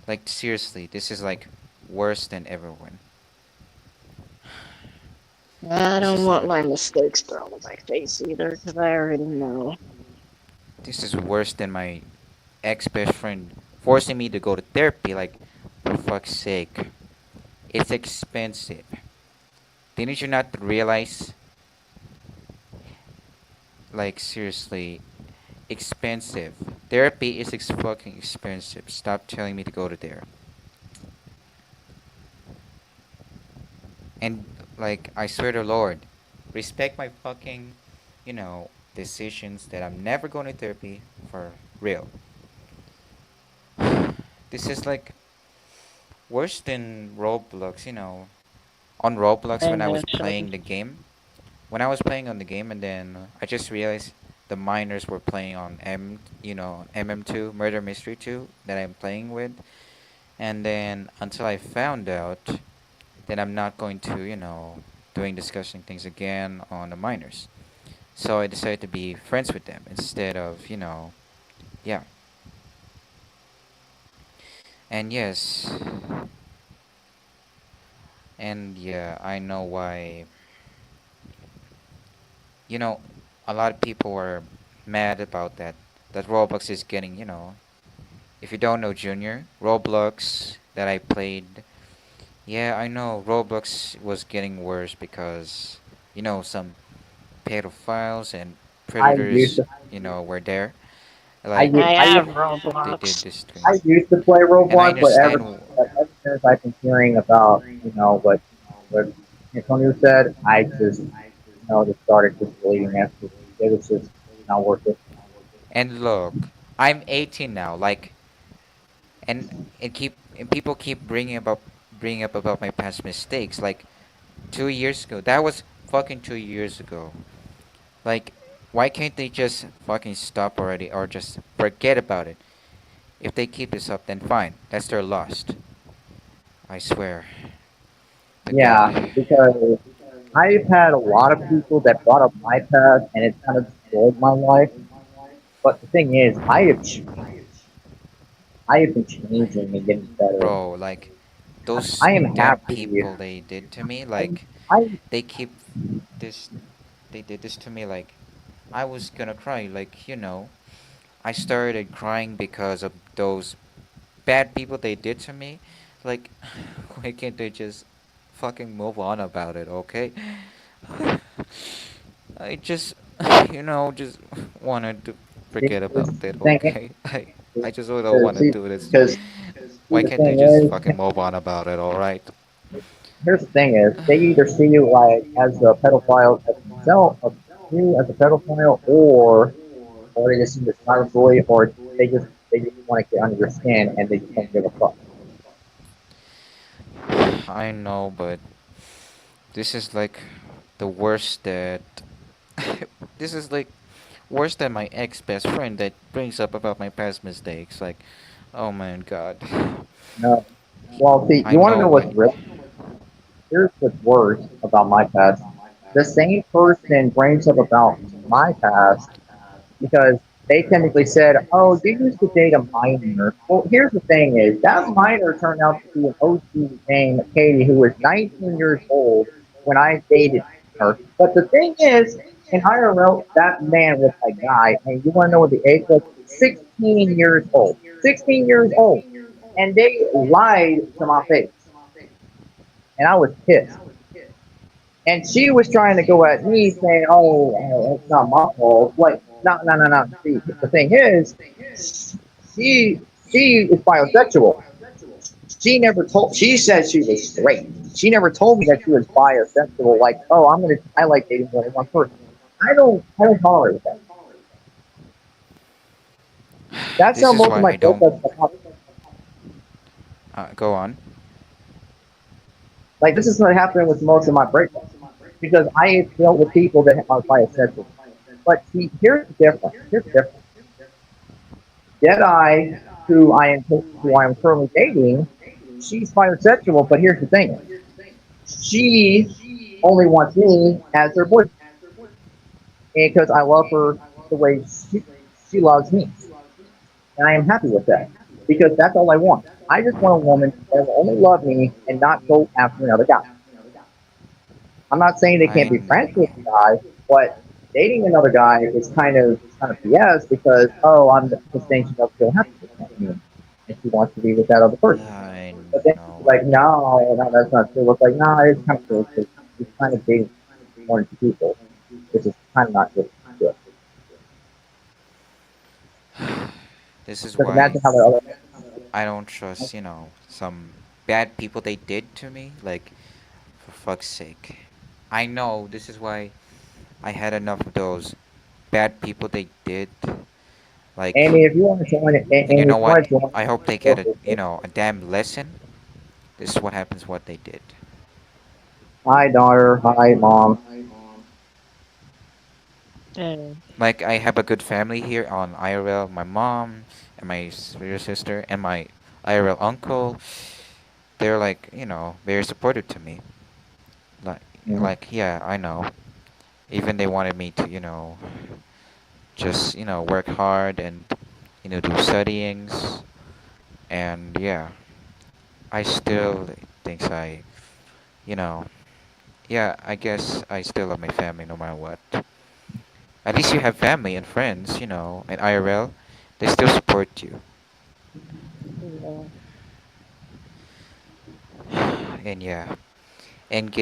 Speaker 3: Like, seriously, this is like worse than everyone.
Speaker 1: I
Speaker 3: This
Speaker 1: don't
Speaker 3: is
Speaker 1: want my mistakes thrown in my face either, because I already know.
Speaker 3: this is worse than my ex best friend forcing me to go to therapy. Like, for fuck's sake, it's expensive. Didn't you not realize? Like, seriously, expensive. Therapy is fucking expensive. Stop telling me to go to there. And like, I swear to Lord, respect my fucking, decisions that I'm never going to therapy for real. This is like worse than Roblox. On Roblox
Speaker 1: I
Speaker 3: when I was
Speaker 1: actually.
Speaker 3: playing the game. When I was playing on the game, and then I just realized the minors were playing on MM2 Murder Mystery 2 that I'm playing with, and then until I found out that I'm not going to doing discussing things again on the minors, so I decided to be friends with them instead of yeah. And yes, and yeah, I know why. You know, a lot of people were mad about that. That Roblox is getting, if you don't know Junior, Roblox that I played, yeah, I know Roblox was getting worse because, some pedophiles and
Speaker 4: I used
Speaker 3: predators,
Speaker 4: to
Speaker 3: were there.
Speaker 4: I
Speaker 3: Like,
Speaker 4: used,
Speaker 1: I
Speaker 4: I
Speaker 1: have
Speaker 4: used,
Speaker 3: they did
Speaker 1: Roblox.
Speaker 3: this to me.
Speaker 4: I used to play
Speaker 3: And I
Speaker 4: Roblox,
Speaker 3: understand.
Speaker 4: but ever since I've been hearing about what Antonio said, I just just started just deleting messages. It was just not worth it.
Speaker 3: And look, I'm 18 now. Like, and people keep bringing up about my past mistakes. Like 2 years ago, that was fucking 2 years ago. Like, why can't they just fucking stop already or just forget about it? If they keep this up, then fine. That's their loss. I swear to
Speaker 4: Yeah,
Speaker 3: God.
Speaker 4: because I've had a lot of people that brought up my past, and it kind of destroyed my life. But the thing is, I have been changing and getting better.
Speaker 3: Bro, like, those
Speaker 4: I am
Speaker 3: damn
Speaker 4: happy.
Speaker 3: people they did to me,
Speaker 4: I,
Speaker 3: like,
Speaker 4: I
Speaker 3: they keep this, they did this to me, like, I was gonna cry, like, I started crying because of those bad people they did to me. Like, why can't they just fucking move on about it, okay? I just, just wanted to
Speaker 4: this
Speaker 3: forget
Speaker 4: is
Speaker 3: about it,
Speaker 4: the thing.
Speaker 3: okay? I just really don't want to
Speaker 4: See,
Speaker 3: do this.
Speaker 4: because
Speaker 3: Why
Speaker 4: the
Speaker 3: can't they
Speaker 4: thing
Speaker 3: just
Speaker 4: is,
Speaker 3: fucking move on about it, alright?
Speaker 4: here's the thing is, they either see you like as a pedophile as themselves, you as a pedophile, or they just see you as cyberbully, or they just want to get under your skin and they just don't give a fuck.
Speaker 3: I know, but this is like the worst that this is like worse than my ex best friend that brings up about my past mistakes. Like, oh my god.
Speaker 4: No. Well, see,
Speaker 3: I
Speaker 4: you want to
Speaker 3: know
Speaker 4: know what's
Speaker 3: what.
Speaker 4: real? Here's what's worse about my past. The same person brings up about my past because they technically said, "Oh, you used to date a minor." Well, here's the thing: is that minor turned out to be an OG named Katie, who was 19 years old when I dated her. But the thing is, in IRL, that man was a guy, and you want to know what the age was? 16 years old. 16 years old, and they lied to my face, and I was pissed. And she was trying to go at me saying, "Oh, it's not my fault." Like, no, no, no, no. See, the thing is, she she is bisexual. She never told. She said she was straight. She never told me that she was bisexual. Like, oh, I like dating more than one person. I don't tolerate that. That's
Speaker 3: This
Speaker 4: how
Speaker 3: is
Speaker 4: most of
Speaker 3: why
Speaker 4: my
Speaker 3: I don't.
Speaker 4: breakups come.
Speaker 3: Go on.
Speaker 4: Like, this is what happened with most of my breakups because I dealt with people that are bisexual. But see, here's the difference. Here's the difference. Deadeye, who I am currently dating, she's bisexual. But here's the thing: she only wants me as her boyfriend because I love her the way she loves me, and I am happy with that because that's all I want. I just want a woman that will only love me and not go after another guy. I'm not saying they
Speaker 3: I
Speaker 4: can't be friends
Speaker 3: know.
Speaker 4: with a guy, but dating another guy is kind of BS because I'm just saying she doesn't feel happy with me and she wants to be with that other person.
Speaker 3: I
Speaker 4: But then
Speaker 3: know.
Speaker 4: she's like, no, no, that's not true. It's like, no, it's kind of true because she's kind of dating more than two people, which is kind of not good. Good.
Speaker 3: This is
Speaker 4: Because
Speaker 3: why
Speaker 4: imagine how the other,
Speaker 3: I don't trust, some bad people they did to me. Like, for fuck's sake. I know this is why I had enough of those bad people they did. Like,
Speaker 4: Amy, if you want to join it,
Speaker 3: and you
Speaker 4: Amy,
Speaker 3: know
Speaker 4: if you
Speaker 3: what?
Speaker 4: want to join
Speaker 3: I hope they get a damn lesson. This is what happens, what they did.
Speaker 4: hi, daughter, hi, mom.
Speaker 1: Mm.
Speaker 3: Like, I have a good family here on IRL. My mom and my little sister and my IRL uncle. They're like, very supportive to me. Like,
Speaker 4: Mhm.
Speaker 3: like yeah, I know. Even they wanted me to, just, work hard and, do studyings. And yeah, I still thinks you know, yeah, I guess I still love my family no matter what. At least you have family and friends, and IRL, they still support you.
Speaker 1: Yeah.
Speaker 3: And yeah, and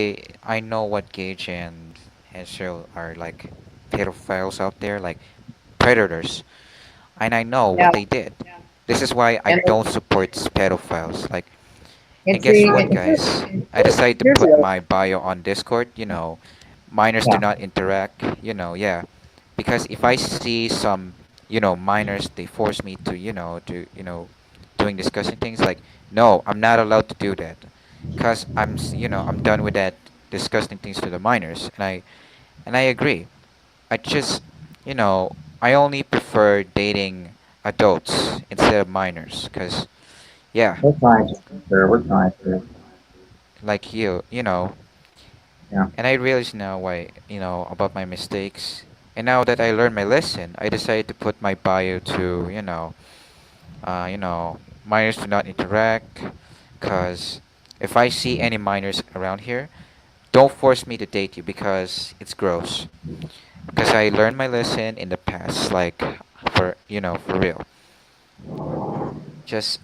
Speaker 3: I know what Gage and Cheryl are like pedophiles out there, like predators, and I know
Speaker 4: Yeah,
Speaker 3: what they did. This is why I
Speaker 4: and
Speaker 3: don't support pedophiles. Like, and
Speaker 4: and
Speaker 3: guess
Speaker 4: see,
Speaker 3: what,
Speaker 4: and
Speaker 3: guys? I decided to
Speaker 4: here's the
Speaker 3: put
Speaker 4: other,
Speaker 3: my bio on Discord. Minors do
Speaker 4: yeah.
Speaker 3: not interact. Yeah, because if I see some, minors, they force me to, doing discussing things like, no, I'm not allowed to do that, cause I'm done with that disgusting things to the minors, and I agree. I just, you know, I only prefer dating adults instead of minors, cause yeah,
Speaker 4: We're trying to, sir. We're trying to.
Speaker 3: like you.
Speaker 4: Yeah.
Speaker 3: And I realize now why, about my mistakes. And now that I learned my lesson, I decided to put my bio to, minors do not interact. Cause if I see any minors around here, don't force me to date you because it's gross. Because I learned my lesson in the past, like for real. Just,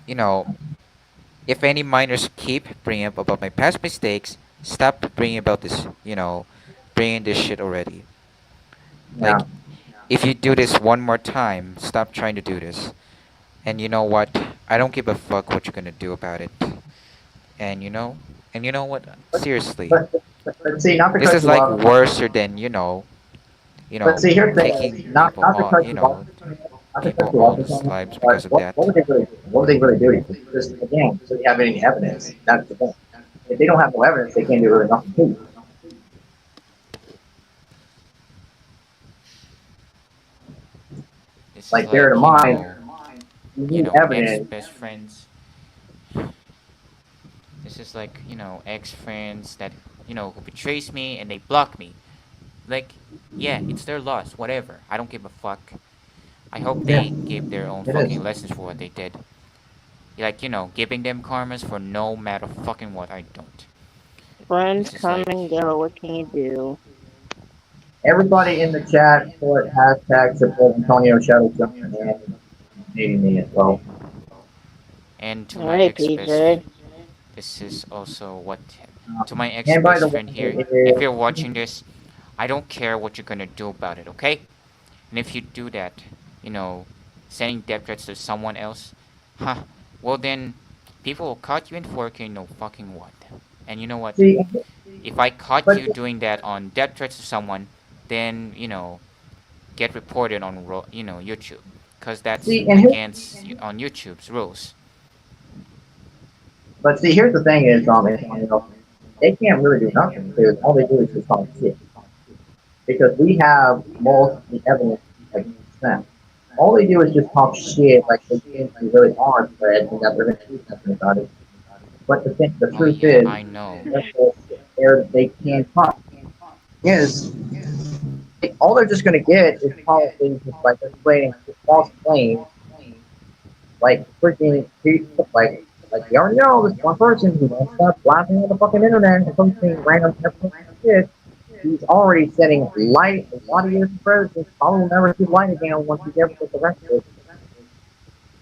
Speaker 3: if any minors keep bringing up about my past mistakes, stop bringing about this, bringing this shit already.
Speaker 4: Yeah.
Speaker 3: Like, if you do this one more time, stop trying to do this. And you know what? I don't give a fuck what you're gonna do about it. And you know what? Seriously,
Speaker 4: But see, not
Speaker 3: this
Speaker 4: because
Speaker 3: is
Speaker 4: you
Speaker 3: like
Speaker 4: love,
Speaker 3: worse than
Speaker 4: but see, here's the
Speaker 3: taking
Speaker 4: thing,
Speaker 3: people
Speaker 4: not
Speaker 3: on,
Speaker 4: because you love someone, not because
Speaker 3: people
Speaker 4: you love
Speaker 3: on's
Speaker 4: someone,
Speaker 3: lives
Speaker 4: but
Speaker 3: because of that.
Speaker 4: what would they really do? What would they really do? Just again, do you have any evidence? That's the thing. If they don't have no evidence, they can't do really nothing to you.
Speaker 3: This is
Speaker 4: Like bear in
Speaker 3: like,
Speaker 4: mind, you need
Speaker 3: ex
Speaker 4: evidence.
Speaker 3: best friends. This is like, ex friends that, who betrays me and they block me. Like, yeah, it's their loss, whatever. I don't give a fuck. I hope
Speaker 4: Yeah,
Speaker 3: they gave their own
Speaker 4: it is.
Speaker 3: fucking lessons for what they did. Like, giving them karmas for no matter fucking what, I don't.
Speaker 1: Friends
Speaker 3: This is
Speaker 1: come
Speaker 3: like,
Speaker 1: and go. What can you do?
Speaker 4: Everybody in the chat put hashtag support Antonio Shadow Johnson and maybe me as well.
Speaker 3: and to
Speaker 1: All
Speaker 3: my
Speaker 1: right,
Speaker 3: ex best,
Speaker 1: PJ.
Speaker 3: this is also what,
Speaker 4: Uh,
Speaker 3: to my ex
Speaker 4: and by the
Speaker 3: best friend here,
Speaker 4: way,
Speaker 3: if you're watching this, I don't care what you're gonna do about it, okay? And if you do that, you know, sending death threats to someone else, huh? Well then, people will cut you and fork you no fucking what. And you know what?
Speaker 4: see,
Speaker 3: If I caught
Speaker 4: but
Speaker 3: you doing that on death threats to someone, then get reported on YouTube, cause that's
Speaker 4: see, and here,
Speaker 3: against on YouTube's rules.
Speaker 4: but see, here's the thing is, Antonio, they can't really do nothing because all they do is just talk shit. Because we have most of the evidence against them. All they do is just talk shit like they think they really are threats and that they're going to do something about it. But the
Speaker 3: Oh
Speaker 4: truth
Speaker 3: yeah,
Speaker 4: is,
Speaker 3: I know.
Speaker 4: they can't talk. Is all they're just going to get is probably just like explaining false claims, like freaking like we already know this one person who won't stop laughing on the fucking internet and something random shit. He's already setting light a lot of years of president. Probably will never see light again once he ever gets arrested.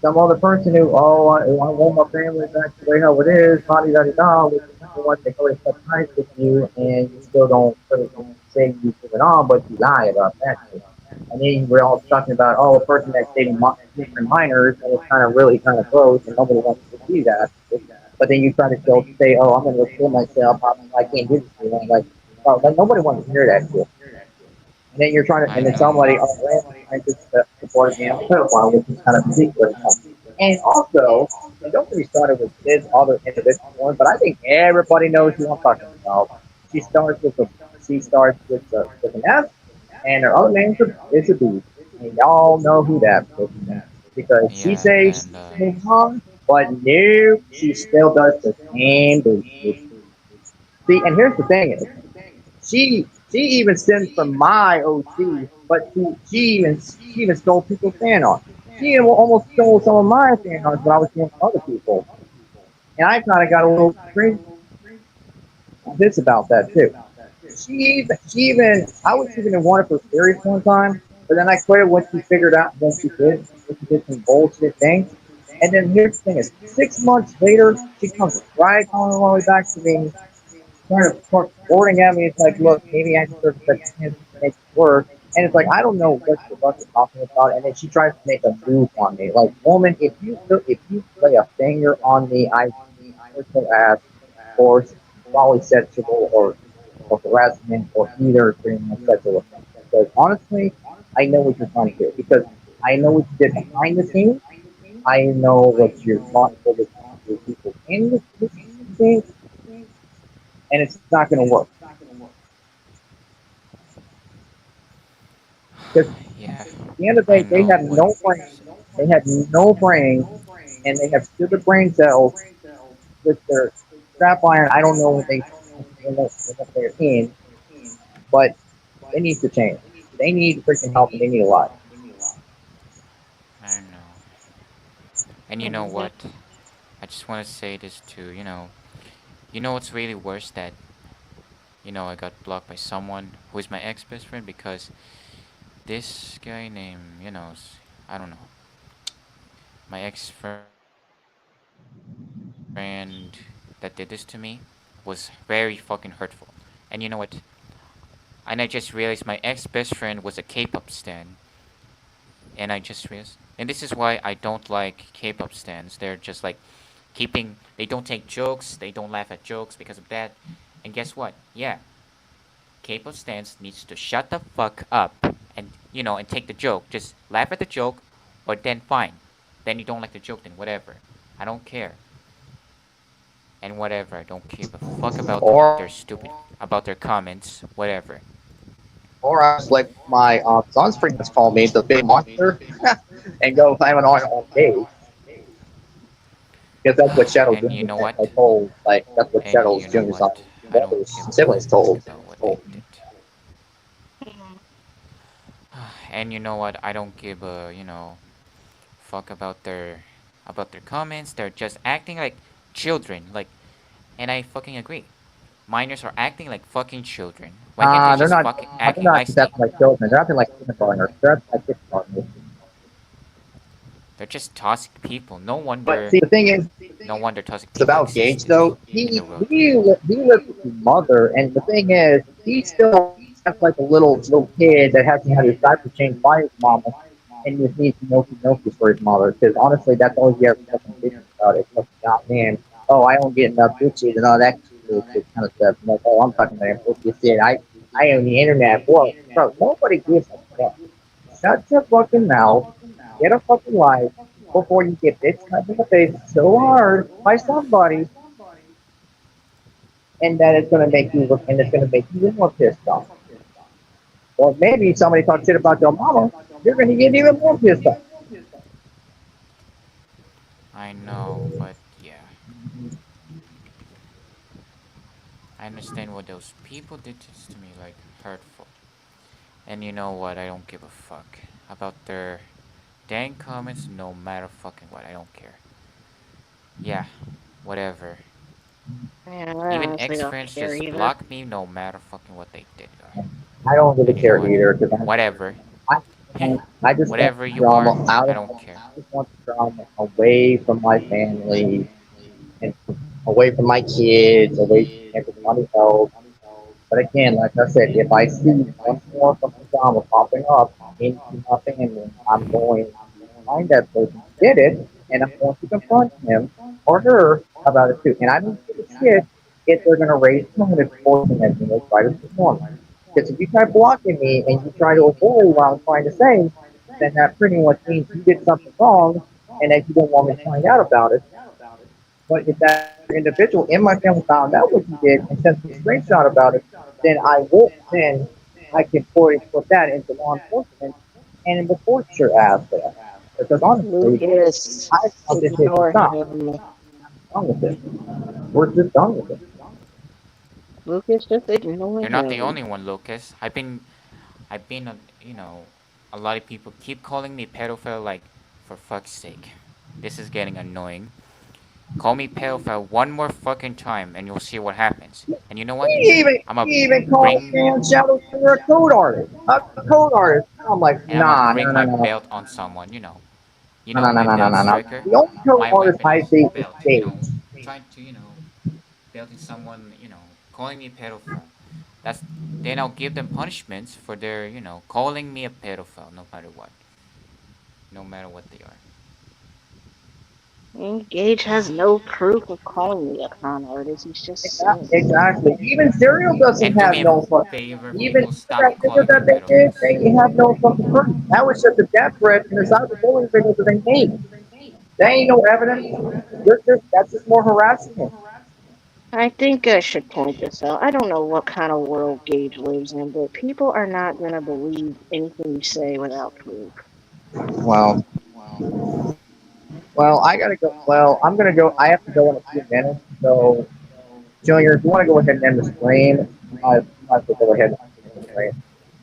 Speaker 4: Some other person who, I want my family back to the way how it is, da da da da, which is what they always touch nice with you, and you still don't really say you put it on, but you lie about that shit. And then we're all talking about, a person that's dating different minors, and it's kind of really kind of gross, and nobody wants to see that. But then you try to still say, I'm going to kill myself, I can't do this anymore. Like nobody wants to hear that shit. And then you're trying to,
Speaker 3: I
Speaker 4: and then
Speaker 3: know.
Speaker 4: somebody, I just supported me on a pedophile, which is kind of ridiculous. And also, and don't get me started with this other individual one, but I think everybody knows who I'm talking about. She starts with a, she starts with an S, and her other name is a B. And y'all know who that person is because she
Speaker 3: Yeah,
Speaker 4: says
Speaker 3: and
Speaker 4: she's moving on, but no, she still does the same bullshit. See, and here's the thing is, she even sends from my OC, but she even stole people's fan art. She even almost stole some of my fan art when I was doing other people, and I kind of got a little crazy this about that too. She even I was even in one of her series one time, but then I quit when she figured out when she did some bullshit things. And then here's the thing: is 6 months later, she comes right on all the way back to me trying to start boarding at me. It's like, look, maybe I deserve a second chance to make it work. And it's like, I don't know what the fuck you're talking about. And then she tries to make a move on me. Like, woman, if you lay a finger on me, I personal ass or probably sexual or harassment or either criminal sexual offense. Because honestly, I know what you're trying to do. Because I know what you did behind the scenes. I know what you're trying to do people in the scenes, and it's not going to work. Because
Speaker 3: yeah,
Speaker 4: at the end of the
Speaker 3: I
Speaker 4: day, they
Speaker 3: know
Speaker 4: have
Speaker 3: what.
Speaker 4: no brain. They have no brain, and they have stupid brain cells with their strap iron. I don't know what they're in, but they need to change. They need freaking help, and they need a lot.
Speaker 3: I know. And you know what? I just want to say this too. What's really worse that I got blocked by someone who is my ex best friend because this guy named I don't know, my ex friend that did this to me was very fucking hurtful. And you know what? And I just realized my ex best friend was a K-pop stan, and I just realized, and this is why I don't like K-pop stans. They're just like they don't take jokes, they don't laugh at jokes because of that. And guess what? Yeah, K-pop stans needs to shut the fuck up and and take the joke. Just laugh at the joke, or then fine. Then you don't like the joke, then whatever. I don't care. and whatever. I don't give a fuck about
Speaker 4: Or
Speaker 3: their stupid about their comments, whatever.
Speaker 4: or I just like my son's friends call me the big monster and go climbing on stage because that's what Shadow
Speaker 3: And you
Speaker 4: Junior
Speaker 3: know what?
Speaker 4: told. Like that's what
Speaker 3: And
Speaker 4: Shadow's
Speaker 3: you know
Speaker 4: Junior's
Speaker 3: what? I don't
Speaker 4: brothers
Speaker 3: give
Speaker 4: and
Speaker 3: a fuck
Speaker 4: siblings told.
Speaker 3: about what they
Speaker 4: told.
Speaker 3: did. And you know what? I don't give a, fuck about their comments. They're just acting like children. Like, and I fucking agree. Minors are acting like fucking children. Why can't they
Speaker 4: They're
Speaker 3: just
Speaker 4: not.
Speaker 3: fucking
Speaker 4: They're
Speaker 3: acting
Speaker 4: not just
Speaker 3: nicely?
Speaker 4: acting like children. They're acting like kindergartners. They're acting like kindergartners.
Speaker 3: They're just toxic people. No
Speaker 4: But
Speaker 3: wonder,
Speaker 4: see, the thing is,
Speaker 3: no wonder toxic
Speaker 4: it's
Speaker 3: people
Speaker 4: about Gage
Speaker 3: existed
Speaker 4: though.
Speaker 3: in the world.
Speaker 4: He lives with his mother, and the thing is, he still acts like a little kid that hasn't had his diaper changed by his mama, and just needs milky for his mother. Because honestly, that's all he ever fucking bitches about. It's like, God, man, oh, I don't get enough bitches and all that bullshit kind of stuff. And like, oh, I'm talking about pussy shit. I own the internet. Whoa, bro, nobody gives a fuck. Shut your fucking mouth. Get a fucking life before you get bitch slapped in the face so hard by somebody, and that it's gonna make you look, and it's gonna make you even more pissed off. Or maybe somebody talks shit about your mama, you're gonna get even more pissed off.
Speaker 3: I know, but yeah. I understand what those people did to me, like, hurtful. And you know what? I don't give a fuck about their dang comments, no matter fucking what. I don't care. Yeah, whatever.
Speaker 1: Yeah, I
Speaker 3: Even
Speaker 1: honestly
Speaker 3: ex
Speaker 1: don't
Speaker 3: friends
Speaker 1: care
Speaker 3: just
Speaker 1: either.
Speaker 3: block me, no matter fucking what they did.
Speaker 4: I don't really
Speaker 3: And you know
Speaker 4: care
Speaker 3: what?
Speaker 4: either because
Speaker 3: Whatever.
Speaker 4: I just want
Speaker 3: Whatever you
Speaker 4: drama
Speaker 3: are,
Speaker 4: out
Speaker 3: I
Speaker 4: of.
Speaker 3: don't care.
Speaker 4: I just want the drama away from my family and away from my kids, away from everybody else. But again, like I said, if I see one more fucking drama popping up into my family, I'm going to find that person who did it, and I'm going to confront him or her about it too. And I don't give a shit if they're going to raise their hand and poison at me or try to perform. Because if you try blocking me and you try to avoid what I'm trying to say, then that pretty much means you did something wrong and that you don't want me to find out about it. But if that individual in my family found out what you did and sent me a screenshot about it, then I can put that into law enforcement and report your ass for that. Because honestly,
Speaker 1: Lucas,
Speaker 4: I want this shit to
Speaker 1: ignore
Speaker 4: stop.
Speaker 1: him.
Speaker 4: I'm done with it. We're just done with it.
Speaker 1: Lucas, just ignore
Speaker 3: You're not the
Speaker 1: him.
Speaker 3: only one, Lucas. I've been, a lot of people keep calling me pedophile. Like, for fuck's sake, this is getting annoying. Call me pedophile one more fucking time, and you'll see what happens. And you know what? I'm a
Speaker 4: He even called
Speaker 3: bring,
Speaker 4: Dan Shadow Jr. a code artist. A code artist. I'm like,
Speaker 3: and I'm gonna
Speaker 4: nah,
Speaker 3: bring
Speaker 4: nah, nah,
Speaker 3: my
Speaker 4: nah,
Speaker 3: belt on someone. You
Speaker 4: nah,
Speaker 3: know
Speaker 4: nah, nah,
Speaker 3: my
Speaker 4: nah, nah,
Speaker 3: belt,
Speaker 4: nah, nah.
Speaker 3: striker.
Speaker 4: The only code
Speaker 3: My
Speaker 4: artist
Speaker 3: weapon
Speaker 4: I
Speaker 3: is
Speaker 4: see is
Speaker 3: belt.
Speaker 4: Gage.
Speaker 3: Trying to, belting someone, calling me pedophile. That's Then I'll give them punishments for their, calling me a pedophile, no matter what, no matter what they are.
Speaker 1: Gage has no proof of calling me a con artist. He's just saying it.
Speaker 4: Exactly. Even Serial doesn't
Speaker 3: And do
Speaker 4: have
Speaker 3: me a
Speaker 4: no fucking.
Speaker 3: favor,
Speaker 4: Even
Speaker 3: people,
Speaker 4: that
Speaker 3: stop
Speaker 4: video
Speaker 3: calling me
Speaker 4: that they did,
Speaker 3: pedophiles.
Speaker 4: they have no fucking proof. That was just a death threat and a cyberbullying video that they made. There ain't no evidence. That's just more harassment.
Speaker 1: I think I should point this out. I don't know what kind of world Gage lives in, but people are not going to believe anything you say without proof.
Speaker 4: Well, I gotta go. Well, I'm gonna go. I have to go in a few minutes. So, Junior, if you want to go ahead and end the stream, I might as well go ahead and end the stream.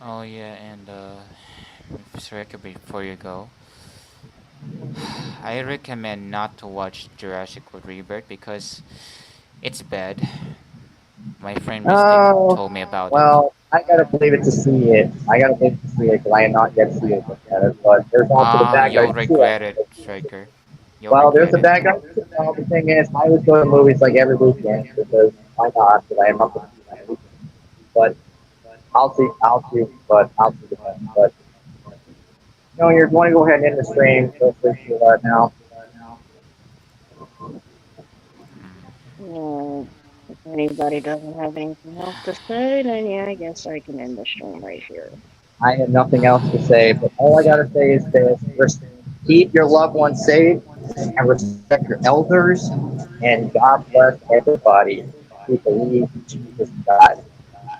Speaker 3: Oh yeah, and Shrek, before you go, I recommend not to watch Jurassic World Rebirth because it's bad. My friend Mystic
Speaker 4: Oh,
Speaker 3: told me about it.
Speaker 4: well, I gotta believe it to see it. I gotta believe it to see it because I have not yet seen it yet. But there's also the bad guys
Speaker 3: You'll
Speaker 4: too.
Speaker 3: regret it, Striker. You'll
Speaker 4: Well, there's
Speaker 3: regret
Speaker 4: the
Speaker 3: it.
Speaker 4: bad guys too. Well, the thing is, I would go to movies like every weekend because why not? Because I have nothing to do that weekend. But I'll see the best. But no, you're going to go ahead and end the stream. Feel free to now.
Speaker 1: Uh, if anybody doesn't have anything else to say, then yeah, I guess I can end the stream right here.
Speaker 4: I have nothing else to say, but all I
Speaker 3: See.
Speaker 4: gotta say is this: Keep your loved ones safe and respect your elders. And God bless everybody who believes in Jesus Christ.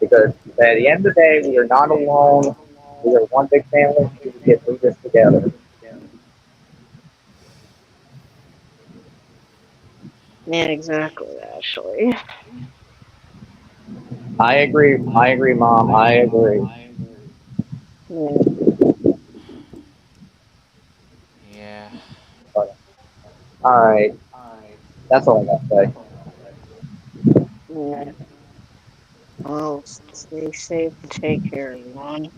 Speaker 4: Because at the end of the day, we are not alone. We are one big family. We need to get through this together.
Speaker 1: Yeah, exactly, actually.
Speaker 4: I agree. I agree, Mom. I agree.
Speaker 1: Yeah,
Speaker 3: Yeah.
Speaker 4: But, all right. That's all I got to say.
Speaker 1: yeah. Well, stay safe and take care, everyone.